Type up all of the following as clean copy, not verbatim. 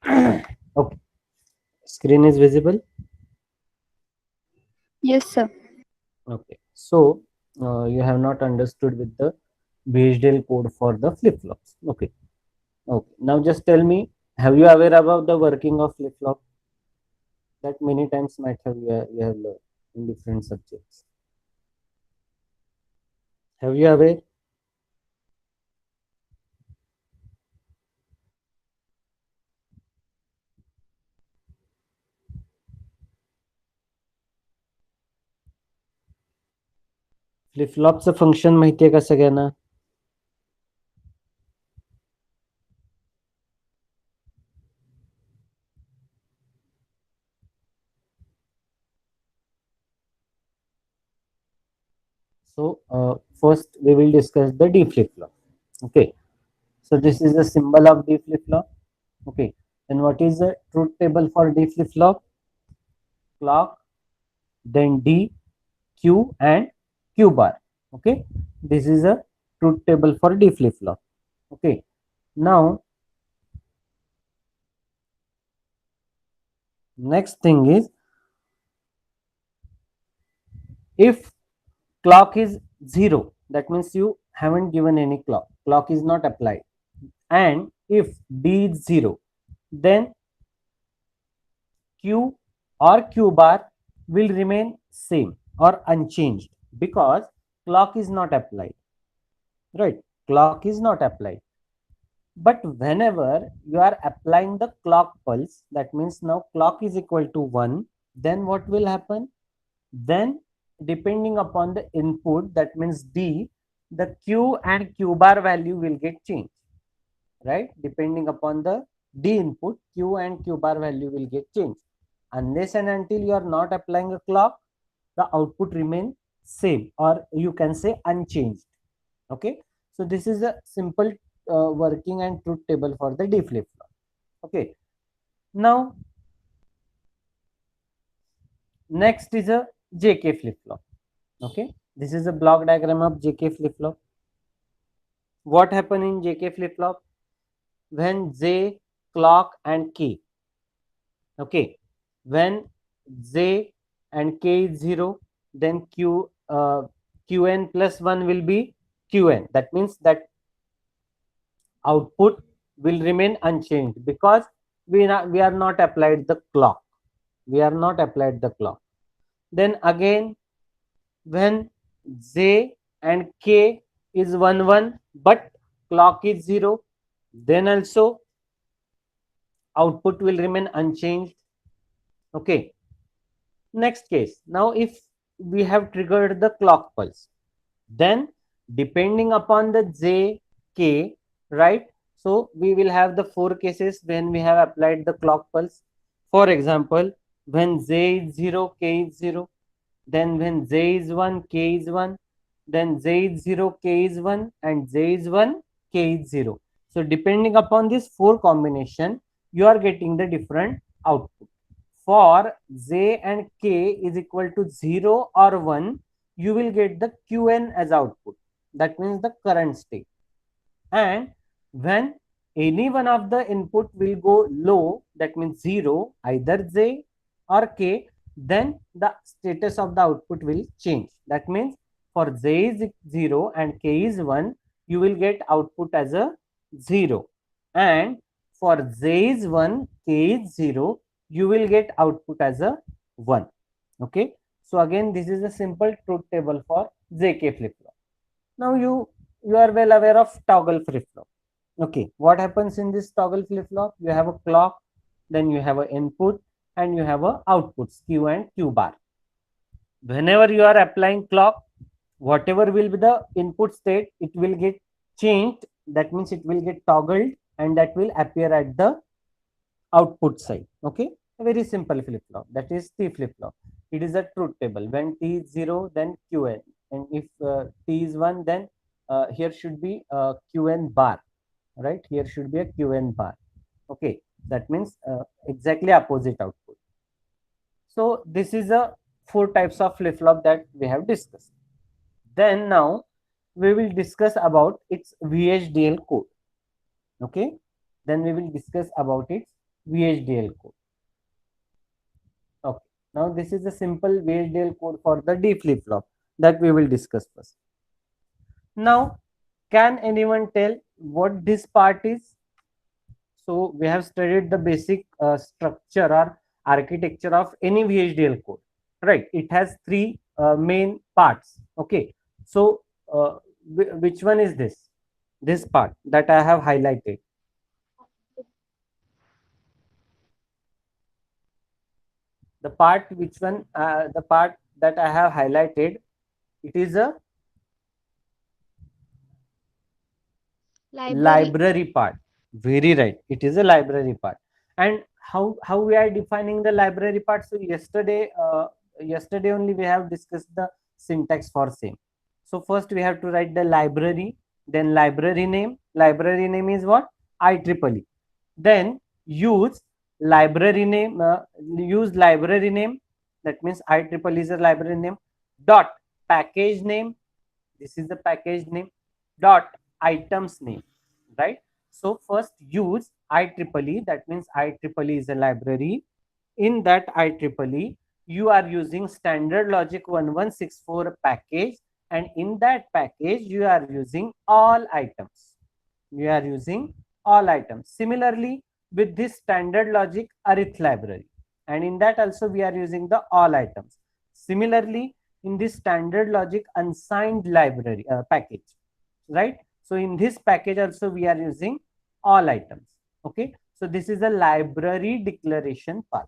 Okay, screen is visible. Yes, sir. Okay, so you have not understood with the Bechdel code for the flip flops. Okay, okay. Now just tell me, have you aware about the working of flip flop? That many times might have you have learned in different subjects. Have you aware? Flip फ्लॉपचं function माहिती आहे का सगळ्यांना? So first we will discuss the D flip flop. Okay, so this is the symbol of D flip flop. Okay, then what is the truth table for D flip flop? Clock, then D, Q and Q bar. Okay, this is a truth table for D flip flop. Okay, now next thing is, if clock is 0, that means you haven't given any clock is not applied, and if D is 0, then Q or Q bar will remain same or unchanged, because clock is not applied, right? Clock is not applied. But whenever you are applying the clock pulse, that means now clock is equal to 1, then what will happen? Then depending upon the input, that means D, the Q and Q bar value will get changed, right? Depending upon the D input, Q and Q bar value will get changed. Unless and until you are not applying a clock, the output remain same, or you can say unchanged. Okay, so this is a simple working and truth table for the D flip flop. Okay, now next is a JK flip flop. Okay, this is a block diagram of JK flip flop. What happened in JK flip flop? When J, clock and K, okay, when J and K is 0, then Qn plus 1 will be Qn. That means that output will remain unchanged, because we are not applied the clock. We are not applied the clock. Then again, when J and K is 1 1, but clock is 0, then also output will remain unchanged. Okay, next case, now if we have triggered the clock pulse, then depending upon the J, K, right? So we will have the 4 cases when we have applied the clock pulse. For example, when J is 0, K is 0, then when J is 1, K is 1, then J is 0, K is 1, and J is 1, K is 0. So depending upon this 4 combination, you are getting the different output. For J and K is equal to 0 or 1, you will get the Qn as output. That means the current state. And when any one of the input will go low, that means 0, either J or K, then the status of the output will change. That means for J is 0 and K is 1, you will get output as a 0. And for J is 1, K is 0, you will get output as a 1. Okay. So again, this is a simple truth table for JK flip flop. Now you are well aware of toggle flip flop. Okay, what happens in this toggle flip flop? You have a clock, then you have an input, and you have a outputs Q and Q bar. Whenever you are applying clock, whatever will be the input state, it will get changed. That means it will get toggled, and that will appear at the output side. Okay, a very simple flip flop, that is T flip flop. It is a truth table. When T is 0, then Qn, and if T is 1, then here should be Qn bar, right? Here should be a Qn bar. Okay, that means exactly opposite output. So this is a 4 types of flip flop that we have discussed. Then now we will discuss about its VHDL code. Okay, then we will discuss about it VHDL code. Okay. Now this is a simple VHDL code for the D flip-flop that we will discuss first. Now, can anyone tell what this part is? So we have studied the basic structure or architecture of any VHDL code, right? It has three main parts. Okay. So which one is this? This part that I have highlighted. The part which one? The part that I have highlighted. It is a library part. Very right, it is a library part. And how we are defining the library part? So yesterday only we have discussed the syntax for same. So first we have to write the library, then library name is what? IEEE. Then use library name, that means IEEE is a library name, dot package name, this is the package name, dot items name, right? So first use IEEE, that means IEEE is a library. In that IEEE, you are using standard logic 1164 package, and in that package you are using all items. You are using all items. Similarly, with this standard logic arith library, and in that also we are using the all items. Similarly, in this standard logic unsigned library package, right? So in this package also we are using all items. Okay, so this is a library declaration part.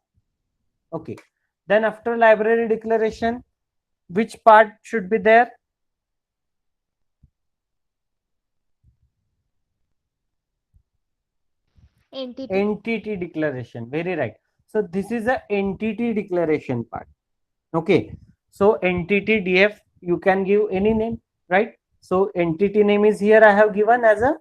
Okay, then after library declaration, which part should be there? Entity declaration. Very right. So this is a entity declaration part. Okay, so entity df, you can give any name, right? So entity name is here I have given as a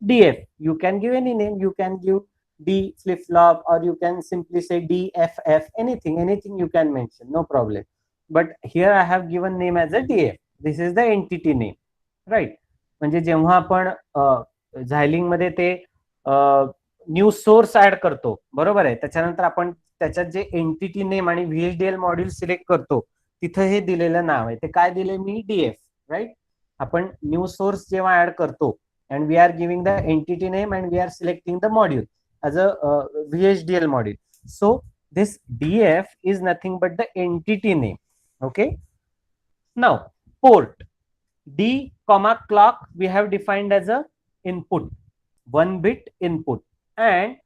df. You can give any name. You can give d flip flop, or you can simply say dff, anything you can mention, no problem. But here I have given name as a df. This is the entity name, right? म्हणजे जेव्हा आपण झायलिंग मध्ये ते new source add करतो, बरोबर आहे, त्याच्यानंतर आपण त्याच्यात जे एंटिटी नेम आणि व्हीएचडीएल मॉड्यूल सिलेक्ट करतो, तिथं हे दिलेलं नाव आहे, ते काय दिले मी? DF, right? आपण न्यू सोर्स जेव्हा ऍड करतो and we are giving the entity name and we are selecting the module as a VHDL module. So this df is nothing but the entity name. Okay, now port d comma clock we have defined as a input, 1 bit input, and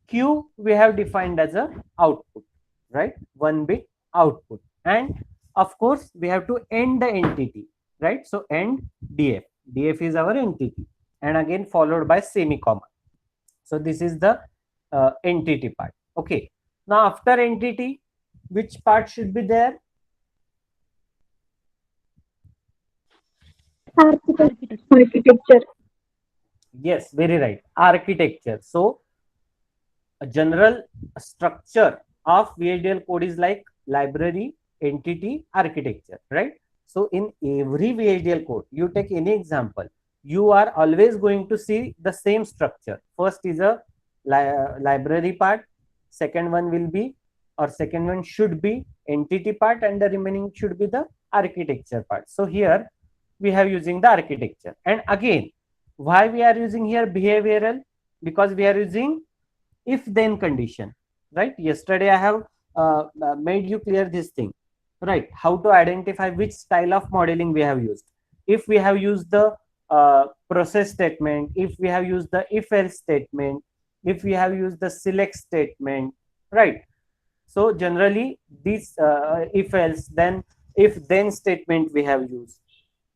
q we have defined as a output, right? 1 bit output. And of course we have to end the entity, right? So end df is our entity, and again followed by semicolon. So this is the entity part. Okay, now after entity, which part should be there? Architecture. Yes, very right, architecture. So a general structure of VHDL code is like library, entity, architecture, right? So in every VHDL code, you take any example, you are always going to see the same structure. First is a library part, second one will be, or second one should be entity part, and the remaining should be the architecture part. So here we have using the architecture. And again, why we are using here behavioral? Because we are using if then condition, right? Yesterday I have made you clear this thing, right? How to identify which style of modeling we have used. If we have used the process statement, if we have used the if else statement, if we have used the select statement, right? So generally this if else then if then statement we have used,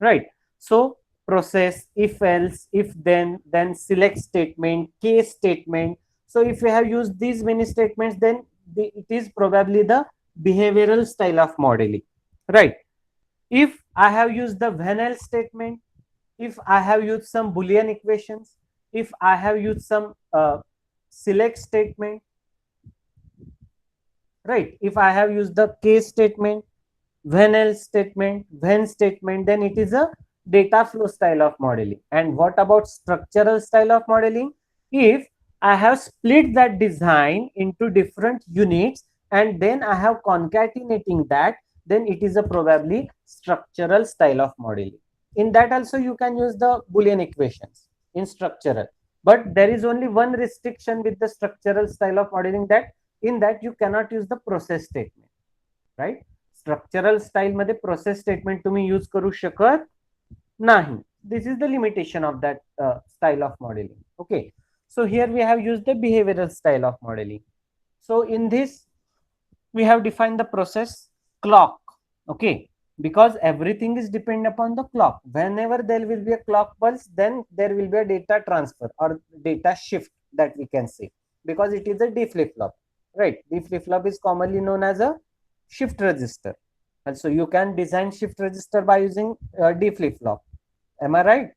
right? So process, if else, if then select statement, case statement. So if we have used these many statements, then it is probably the behavioral style of modeling, right? If I have used the when else statement, if I have used some Boolean equations, if I have used some select statement, right? If I have used the case statement, when else statement, when statement, then it is a data flow style of modeling. And what about structural style of modeling? If I have split that design into different units and then I have concatenating that, then it is a probably structural style of modeling. In that also you can use the Boolean equations in structural, but there is only one restriction with the structural style of modeling, that in that you cannot use the process statement, right? Structural style मध्ये process statement तुम्ही use करू शकत नाही. This is the limitation of that style of modeling. Okay, so here we have used the behavioral style of modeling. So in this we have defined the process clock. Okay, because everything is dependent upon the clock. Whenever there will be a clock pulse, then there will be a data transfer or data shift, that we can say, because it is a D flip-flop, right? D flip-flop is commonly known as a shift register, and so you can design shift register by using D flip-flop. Am I right?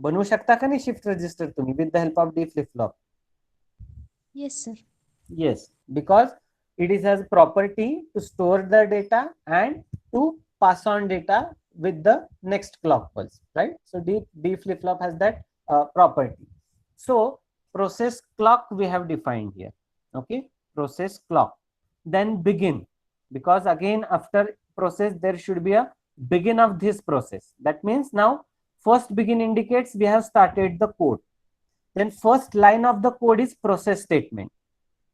बनवू शकता का नाही shift register तुम्ही with the help of D flip-flop? Yes, sir. Yes, because it is has property to store the data and to pass on data with the next clock pulse, right? So D flip-flop has that property. So process clock we have defined here. Okay, process clock. Then begin, because again after process there should be a begin of this process. That means now first begin indicates we have started the code. Then first line of the code is process statement,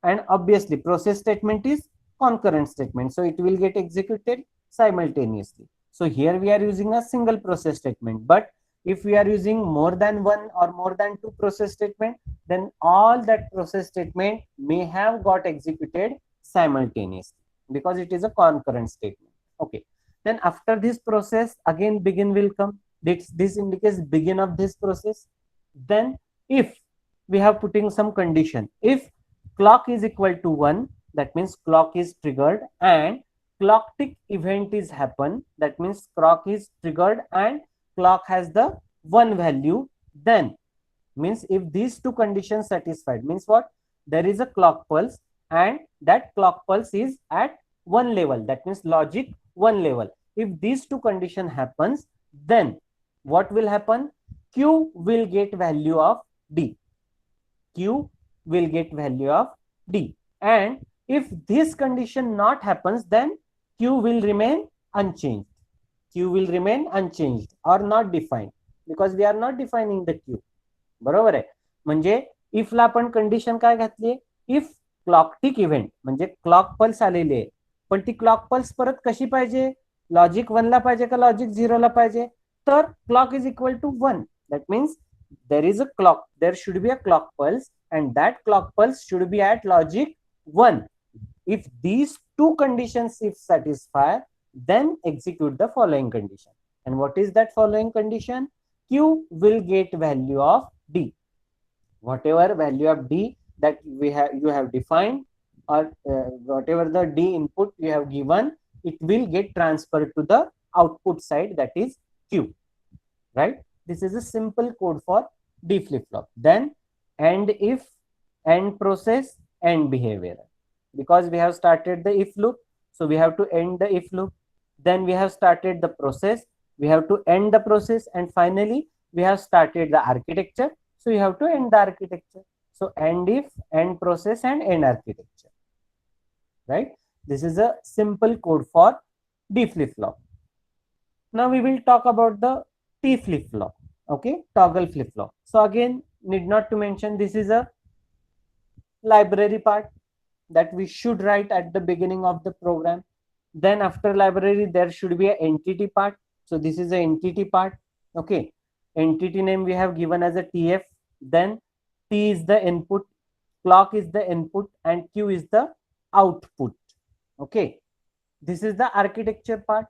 and obviously process statement is concurrent statement, so it will get executed simultaneously. So here we are using a single process statement, but if we are using more than one or more than two process statement, then all that process statement may have got executed simultaneously because it is a concurrent statement. Okay, then after this process again begin will come. This indicates begin of this process. Then if we have putting some condition, if clock is equal to 1, that means clock is triggered and clock tick event is happen, that means clock is triggered and clock has the 1 value, then means if these two conditions satisfied, means what, there is a clock pulse and that clock pulse is at 1 level, that means logic 1 level. If these two condition happens, then what will happen? Q will get value of D. Q will get value of D. And if this condition not happens, then Q will remain unchanged. Q will remain unchanged or not defined, because we are not defining the Q. बरोबर आहे. म्हणजे if ला आपण condition काय घातली, if clock tick event म्हणजे clock pulse आलेली आहे, पण ती क्लॉक पल्स परत कशी पाहिजे, लॉजिक 1 ला पाहिजे का लॉजिक 0 ला पाहिजे, तर clock is equal to 1. That means there is a clock, there should be a clock pulse and that clock pulse should be at logic 1. If these two conditions if satisfy, then execute the following condition. And what is that following condition? Q will get value of D. Whatever value of D that you have defined, or whatever the D input you have given, it will get transferred to the output side, that is Q, right? This is a simple code for D flip-flop. Then and if, end process, end behavior. Because we have started the if loop, so we have to end the if loop. Then we have started the process, we have to end the process, and finally we have started the architecture, so you have to end the architecture. So end if, end process, and end architecture, right? This is a simple code for D flip-flop. Now we will talk about the T flip-flop. Okay, toggle flip-flop. So again, need not to mention, this is a library part that we should write at the beginning of the program. Then after library there should be an entity part, so this is the entity part. Okay, entity name we have given as a TF. Then T is the input, clock is the input, and Q is the output. Okay, this is the architecture part.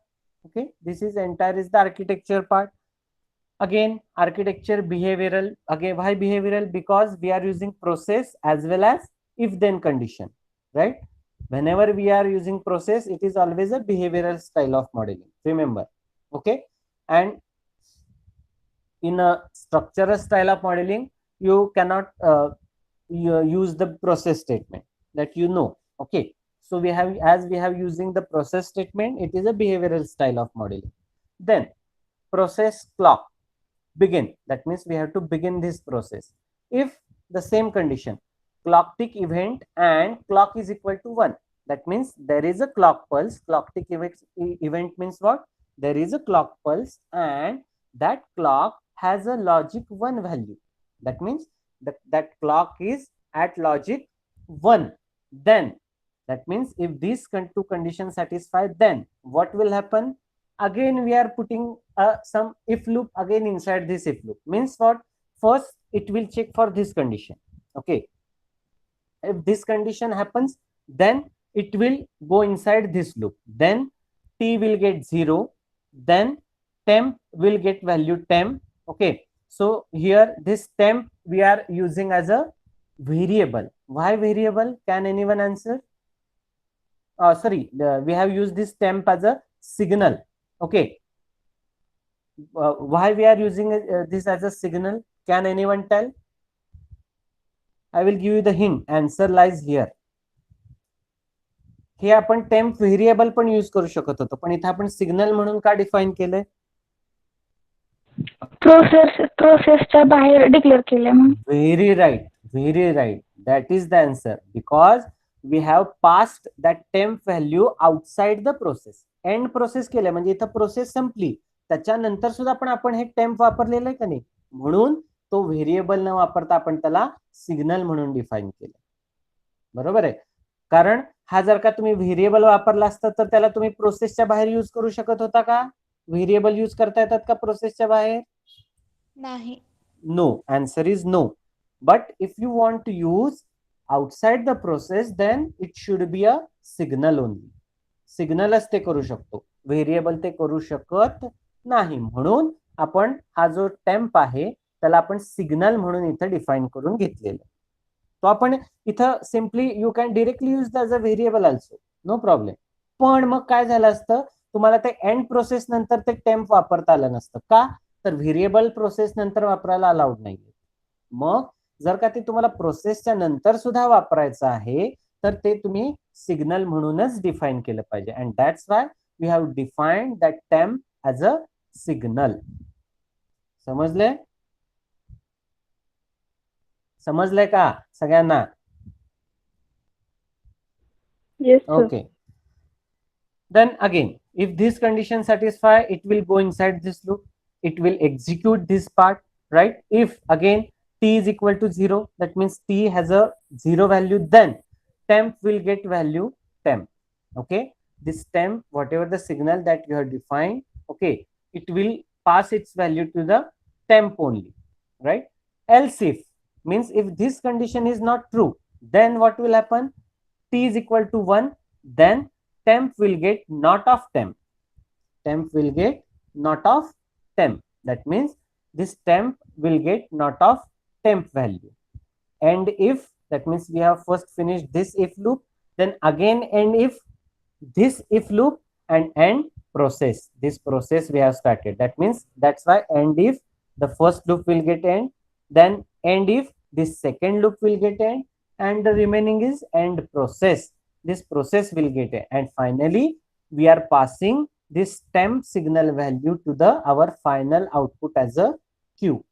Okay, this is entire is the architecture part. Again, architecture behavioral. Again, why behavioral? Because we are using process as well as if then condition, right? Whenever we are using process, it is always a behavioral style of modeling, remember. Okay, and in a structural style of modeling, you cannot use the process statement, that you know. Okay, so we have, as we have using the process statement, it is a behavioral style of modeling. Then process clock begin, that means we have to begin this process. If the same condition. Clock tick event and clock is equal to 1. That means there is a clock pulse. Clock tick event means what? There is a clock pulse and that clock has a logic 1 value. That means that clock is at logic 1. Then that means if these two conditions satisfy, then what will happen? Again we are putting some if loop again inside this if loop. Means what? First it will check for this condition. Okay, if this condition happens, then it will go inside this loop. Then t will get 0. Then temp will get value temp. Okay, so here this temp we are using as a variable. Why variable? Can anyone answer? Sorry, we have used this temp as a signal. Okay, why we are using this as a signal? Can anyone tell? I will give you the hint. Answer lies here. हे आपण temp variable पण use करू शकत होतो, पण इथे आपण signal म्हणून का डिफाइन केलंय? प्रोसेसच्या बाहेर डिक्लेअर केलंय म्हणून. Very right, very right. That is the answer. Because we have passed that temp value outside the process. End process केलं म्हणजे इथं प्रोसेस संपली, त्याच्यानंतर सुद्धा पण आपण हे टेम्प वापरलेलं आहे का नाही, म्हणून तो व्हेरिएबल न वापरता आपण त्याला सिग्नल म्हणून डिफाइन केलं. बरोबर आहे. कारण हा जर का तुम्ही व्हेरिएबल वापरला असता तर त्याला तुम्ही प्रोसेसच्या बाहेर यूज करू शकत होता का? व्हेरिएबल यूज करता येतात का प्रोसेसच्या बाहेर? नाही. No. Answer is no. But if you want to use outside the process then it should be a signal only. सिग्नलच ते करू शकतो, व्हेरिएबल ते करू शकत नाही. म्हणून आपण हा जो टेम्प आहे त्याला आपण सिग्नल म्हणून इथं डिफाइन करून घेतलेलं. तो आपण इथं simply you can directly use the as a variable also, no problem. पण मग काय झालं असतं, तुम्हाला ते एंड प्रोसेस नंतर ते टेम्प वापरता आलं नसतं. का? तर व्हेरिएबल प्रोसेस नंतर वापरायला अलाउड नाहीये. मग जर का ते तुम्हाला प्रोसेसच्या नंतर सुद्धा वापरायचं आहे तर ते तुम्ही सिग्नल म्हणूनच डिफाइन केलं पाहिजे. And that's why we have defined that temp as a signal. समजले? समजलंय का सगळ्यांना? Yes, sir. Okay. Then again, if this condition satisfy, it will go inside this loop. It will execute this part, right? If again t is equal to 0, that means t has a 0 value, then temp will get value temp. Okay, this temp, whatever the signal that you have defined, okay, it will pass its value to the temp only, right? Else if means if this condition is not true, then what will happen? T is equal to 1, then temp will get not of temp. Temp will get not of temp. That means this temp will get not of temp value. And if, that means we have first finished this if loop, then again and if, this if loop and end process. This process we have started. That means that's why and if the first loop will get end, then end if this second loop will get end, and the remaining is end process. This process will get end, and finally we are passing this temp signal value to the our final output as a Q.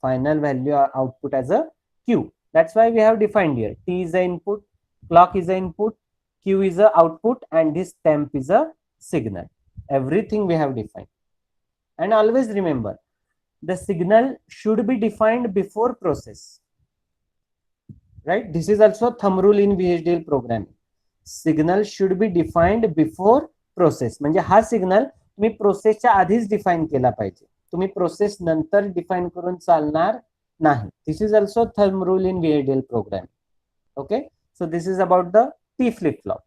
Final value output as a Q. That's why we have defined here. T is the input, clock is the input, Q is the output, and this temp is a signal. Everything we have defined. And always remember, the signal should be defined before process. Right? This is also a thumb rule in VHDL programming. Signal should be defined before process. म्हणजे हा signal तुम्ही प्रोसेसच्या आधीच define केला पाहिजे. तुम्ही process नंतर define करून चालणार नाही. This is also thumb rule in VHDL programming. Okay, so this is about the T flip-flop.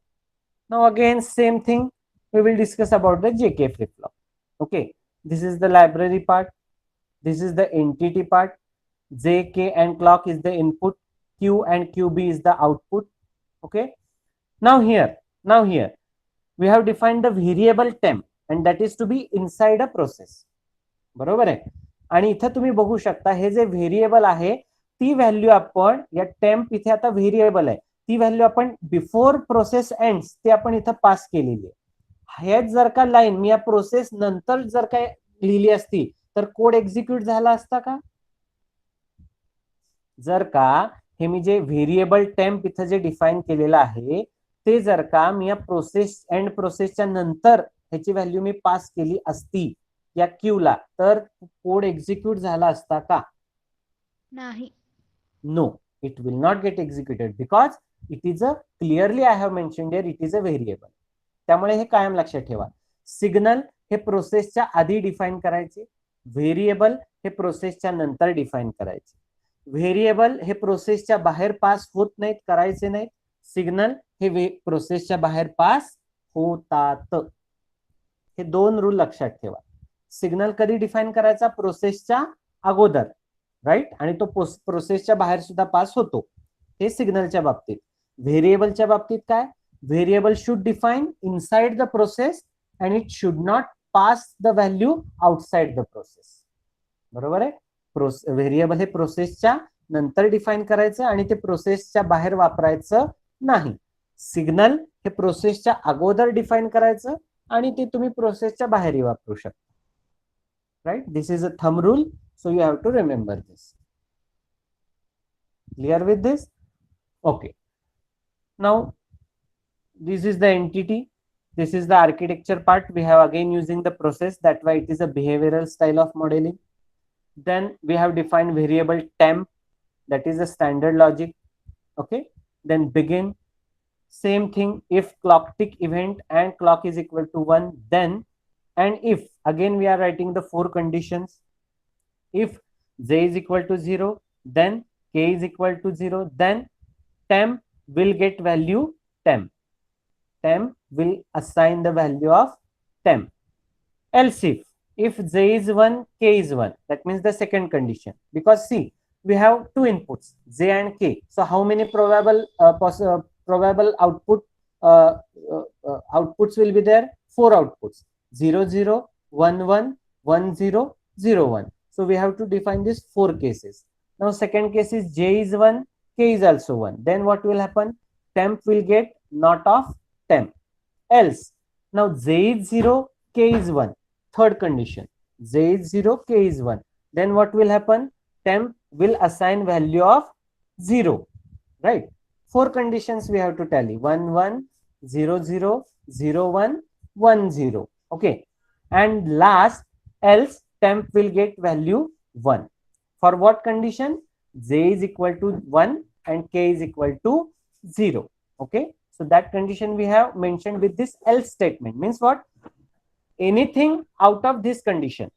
Now again same thing we will discuss about the JK flip-flop. Okay, this is the library part, this is the entity part. JK and clock is the input, Q and QB is the output. Okay, now here we have defined the variable temp, and that is to be inside a process. बरोबर आहे. आणि इथे तुम्ही बघू शकता हे जे variable आहे ती value आपण या टेम्प इथे आता व्हेरिएबल आहे ती व्हॅल्यू आपण बिफोर प्रोसेस एंड्स ते आपण इथे पास केलेली आहे. हेच जर का लाईन मी या प्रोसेस नंतर जर काय लिहिली असती तर कोड एक्झिक्यूट झाला असता का? जर का हे मी जे व्हेरिएबल टेम्प इथं जे डिफाईन केलेलं आहे ते जर का मी या प्रोसेस एंड प्रोसेसच्या नंतर ह्याची व्हॅल्यू मी पास केली असती या क्यूला, तर कोड एक्झिक्यूट झाला असता का? नाही. No, it will not get executed because it is a clearly I have mentioned here it is a variable. त्यामुळे हे कायम लक्षात ठेवा. सिग्नल हे प्रोसेसच्या आधी डिफाईन करायचे, व्हेरिएबल हे प्रोसेसच्या नंतर डिफाईन करायचे. व्हेरिएबल हे प्रोसेसच्या बाहेर पास होत नाहीत, करायचे नाहीत. सिग्नल हे प्रोसेसच्या बाहेर पास होतात. हे दोन रूल लक्षात ठेवा. सिग्नल कधी डिफाईन करायचा? प्रोसेसच्या अगोदर, राईट, आणि तो प्रोसेसच्या बाहेर सुद्धा पास होतो. हे सिग्नलच्या बाबतीत. व्हेरिएबलच्या बाबतीत काय? Variable should define inside the process and it should not pass the value outside the process. बरोबर आहे. व्हेरिएबल हे प्रोसेसच्या नंतर डिफाईन करायचं आणि ते प्रोसेसच्या बाहेर वापरायचं नाही. सिग्नल हे प्रोसेसच्या अगोदर डिफाईन करायचं आणि ते तुम्ही प्रोसेसच्या बाहेरही वापरू शकता. Right, this is a thumb rule. So you have to remember this. Clear with this? Okay. Now this is the entity. This is the architecture part. We have again using the process. That why it is a behavioral style of modeling. Then we have defined variable temp. That is a standard logic. Okay. Then begin. Same thing. If clock tick event and clock is equal to 1, then and if again we are writing the 4 conditions. If j is equal to 0, then k is equal to 0, then temp will get value temp. Temp will assign the value of temp. Else if j is 1, k is 1, that means the second condition. Because see, we have two inputs, j and k. So how many probable outputs will be there? 4 outputs, 0 0, 1 1, 1 0, 0 1. So we have to define these 4 cases. Now second case is j is 1, k is also 1. Then what will happen? Temp will get not of temp. Else, now j is 0, k is 1. Third condition, j is 0, k is 1. Then what will happen? Temp will assign value of 0. Right? 4 conditions we have to tally. 1 1, 0 0, 0 1, 1 0. Okay. And last, else temp will get value 1. For what condition? J is equal to 1 and k is equal to 0. Okay. So that condition we have mentioned with this else statement. Means what? Anything out of this condition.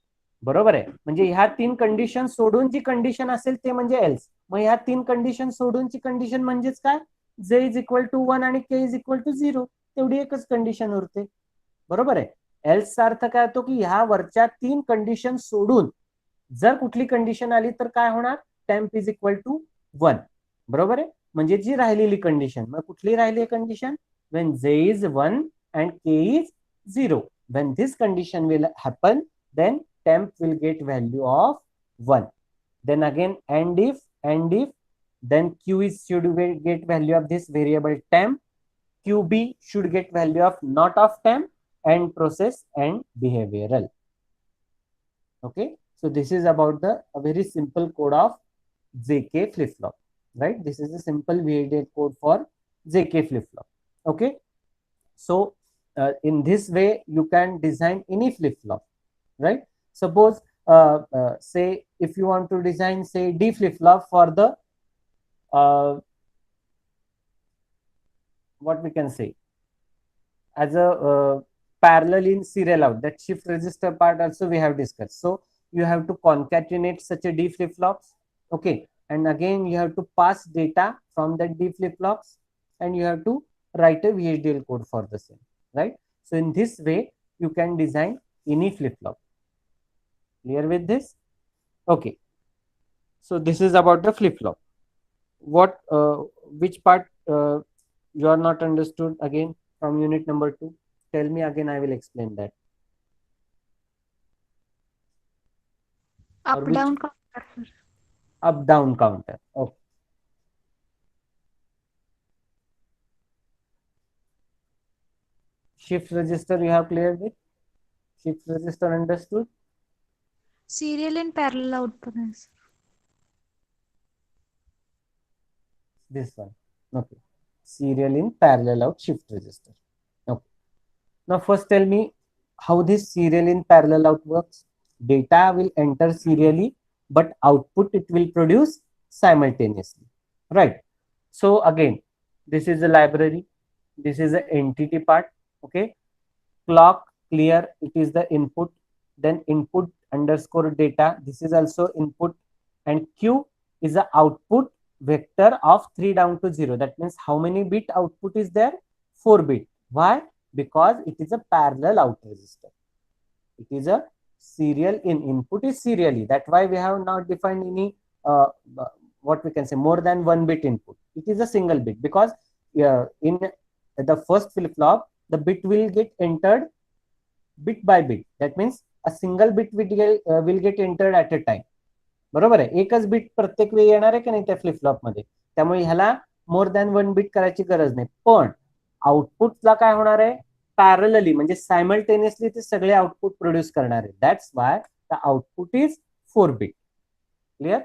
बरोबर आहे. म्हणजे ह्या 3 condition सोडून जी condition असेल ते म्हणजे else. मग ह्या 3 condition सोडूनची condition म्हणजेच काय? j is equal to 1 आणि k is equal to 0. तेवढी एकच कंडिशन उरते. बरोबर आहे. एल्सचा अर्थ काय होतो की ह्या वरच्या 3 कंडिशन सोडून जर कुठली कंडिशन आली तर काय होणार? Temp is equal to 1. बरोबर आहे. म्हणजे जी राहिलेली कंडिशन, मग कुठली राहिली condition? when j is 1 and k is 0. When this condition will happen, then temp will get value of 1. Then again and if then q is should get value of this variable temp, qb should get value of not of temp, and process and behavioral. Okay, so this is about the a very simple code of JK flip-flop, right? This is a simple VHDL code for JK flip-flop. Okay, so in this way you can design any flip-flop, right? Suppose say if you want to design say D flip-flop for the what we can say as a parallel in serial out, that shift register part also we have discussed. So you have to concatenate such a D flip-flops. Okay, and again you have to pass data from that D flip-flops and you have to write a VHDL code for the same, right? So in this way you can design any flip-flop. Clear with this? Okay, so this is about the flip-flop. What which part you are not understood again from unit number 2? Tell me again, I will explain that. Up down counter, sir. Up down counter. Okay. Shift register you have cleared it? Shift register understood? Serial and parallel output आहे, sir. this one. Okay, serial in parallel out shift register. Okay, now first tell me how this serial in parallel out works. Data will enter serially, but output it will produce simultaneously, right? So again, this is a library, this is the entity part. Okay, clock clear, it is the input, then input underscore data, this is also input, and q is the output vector of 3 down to 0. That means how many bit output is there? 4 bit. Why? Because it is a parallel out register. It is a serial in, input is serially. That's why we have not defined any what we can say more than 1 bit input. It is a single bit, because in the first flip flop the bit will get entered bit by bit. That means a single bit will get entered at a time. बरोबर आहे, एकच bit प्रत्येक वेळी येणार आहे की नाही त्या फ्लिप फ्लॉप मध्ये. त्यामुळे ह्याला मोर दॅन 1 बिट करायची गरज नाही. पण आउटपुटला काय होणार आहे? पॅरलली म्हणजे सायमल्टेनियसली ते सगळे आउटपुट प्रोड्यूस करणार आहे. That's why the output is 4 bit. Clear?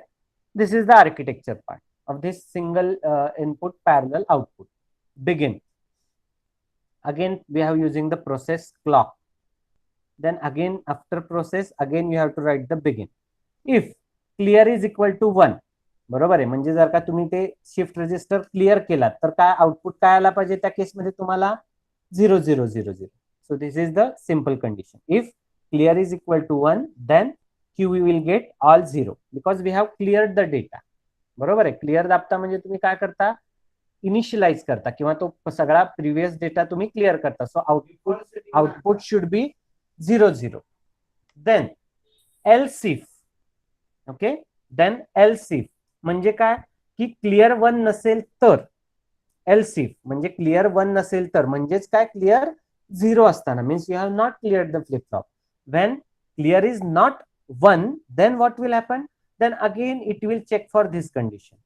This is the architecture part of this single input parallel output. Begin. Again we have using the process clock. Then again after process again you have to write the begin. If clear is equal to 1, बरोबर आहे, म्हणजे जर का तुम्ही ते shift register clear केला तर काय आउटपुट काय आला पाहिजे त्या केसमध्ये तुम्हाला 0 0 0 0. So this is the simple condition. If clear is equal to 1 then q will get all 0 because we have cleared the data. बरोबर आहे. क्लिअर दाबता म्हणजे तुम्ही काय करता? इनिशियलाइज करता किंवा तो सगळा प्रिव्हियस डेटा तुम्ही क्लिअर करता. So output should be 0 0. Then else if. Okay, then else if म्हणजे काय की क्लिअर 1 नसेल तर. else if म्हणजे क्लिअर 1 नसेल तर म्हणजेच काय, क्लिअर 0 असताना means you have not cleared the flip flop. When clear is not 1 then what will happen? Then again it will check for this condition,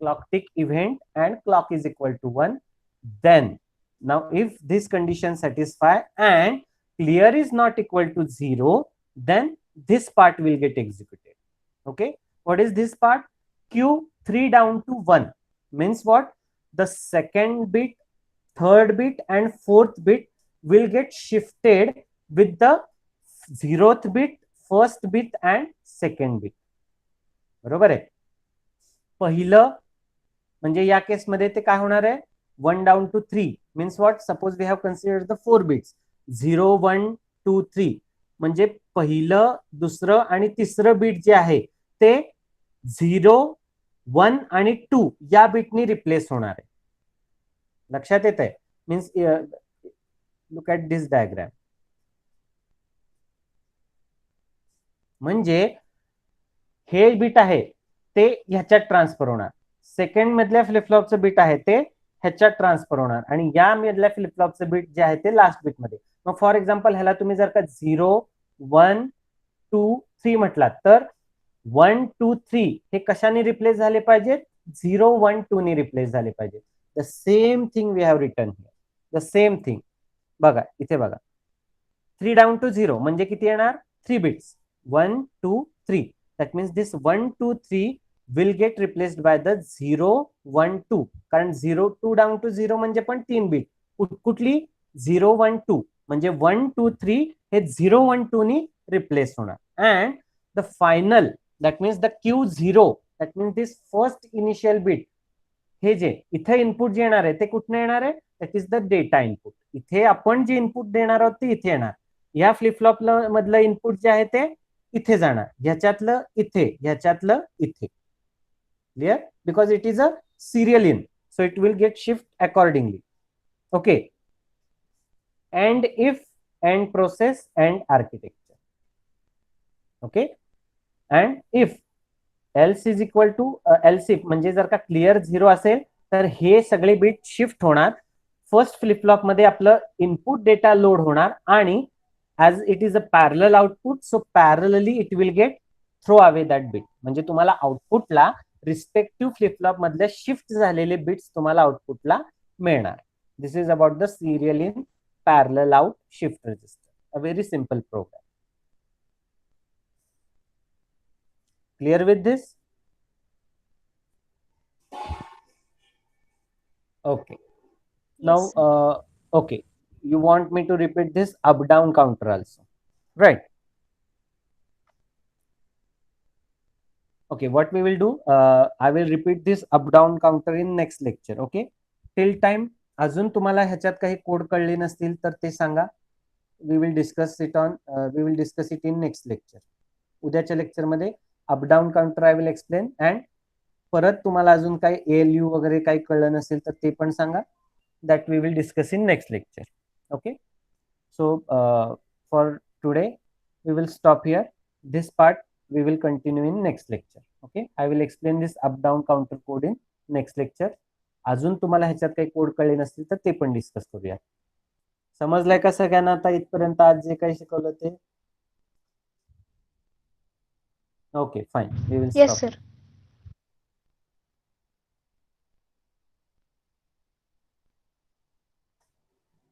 clock tick event and clock is equal to 1. Then now if this condition satisfy and clear is not equal to 0 then this part will get executed. Okay, what is this part? q 3 down to 1 means what? The second bit, third bit and fourth bit will get shifted with the 0th bit, first bit and second bit. बरोबर आहे. पहिलं म्हणजे या केसमध्ये ते काय होणार आहे? 1 down to 3 means what? Suppose we have considered the 4 bits 0 1 2 3 म्हणजे पहिलं, दुसरं आणि तिसरं बीट जे आहे ते 0 1 आणि 2 या बीटनी रिप्लेस होणार आहे. लक्षात येत आहे? Means look at this diagram. म्हणजे हे बीट आहे ते ह्याच्यात ट्रान्सफर होणार, सेकंड मधल्या फ्लिप फ्लॉपचं बीट आहे ते ह्याच्यात ट्रान्सफर होणार आणि या मधल्या फ्लिप फ्लॉपचं बीट जे आहे ते लास्ट बीट मध्ये. मग फॉर एक्झाम्पल ह्याला तुम्ही जर का 0 1 2 3 म्हटलात तर 1 2 3 हे कशाने रिप्लेस झाले पाहिजेत? 0 1 2 ने रिप्लेस झाले पाहिजेत. The same thing we have written here, the same thing. बघा इथे बघा, 3 डाऊन टू 0 म्हणजे किती येणार? 3 bits, 1 2 3. That means this 1 2 3 will get replaced by the 0 1 2. कारण 0 2 down to 0 म्हणजे पण 3 बीट. कुठली? 0 1 2 म्हणजे 1 2 3 हे 0 1 2 नी रिप्लेस होणार. And the final that means the Q0 that means this first initial bit हे जे इथे इनपुट जे येणार आहे ते कुठनं येणार आहे? That is the data input. इथे आपण जे इनपुट देणार आहोत ते इथे येणार. या फ्लिप फ्लॉप मधलं इनपुट जे आहे ते इथे जाणार, ह्याच्यातलं इथे, ह्याच्यातलं इथे. Clear? Because it is a serial in, so it will get shift accordingly. Okay, end if, end process, end architecture. Okay, end if else is equal to else if म्हणजे जर का क्लिअर 0 असेल तर हे सगळे बीट शिफ्ट होणार. First flip flop मध्ये आपलं इनपुट डेटा लोड होणार आणि as it is a parallel output, so parallelly it will get throw away that bit. म्हणजे तुम्हाला आउटपुटला रिस्पेक्टिव्ह फ्लिप फ्लॉप मधले शिफ्ट झालेले बिट्स तुम्हाला आउटपुटला मिळणार. This is about the serial in parallel out shift register. A very simple program. Clear with this? Okay. Now, Yes, sir. okay, you want me to repeat this up down counter also, right? Okay, what we will do, I will repeat this up down counter in next lecture. Okay, till time अजून तुम्हाला ह्याच्यात काही code कळले नसतील तर ते सांगा. We will discuss it on we will discuss it in next lecture. उद्याच्या लेक्चरमध्ये up down counter I will explain. And परत तुम्हाला अजून काही ALU वगैरे काही कळलं नसेल तर ते पण सांगा. That we will discuss in next lecture. Okay, so for today we will stop here. This part we will continue in next lecture. Okay, I will explain this up down counter code in next lecture. अजून तुम्हाला ह्याच्यात काही code कळले नसतील तर ते पण discuss करूया. समजलंय का सगळ्यांना आता इथपर्यंत आज जे काही शिकवलं ते? Okay, fine, we will Yes, stop. sir.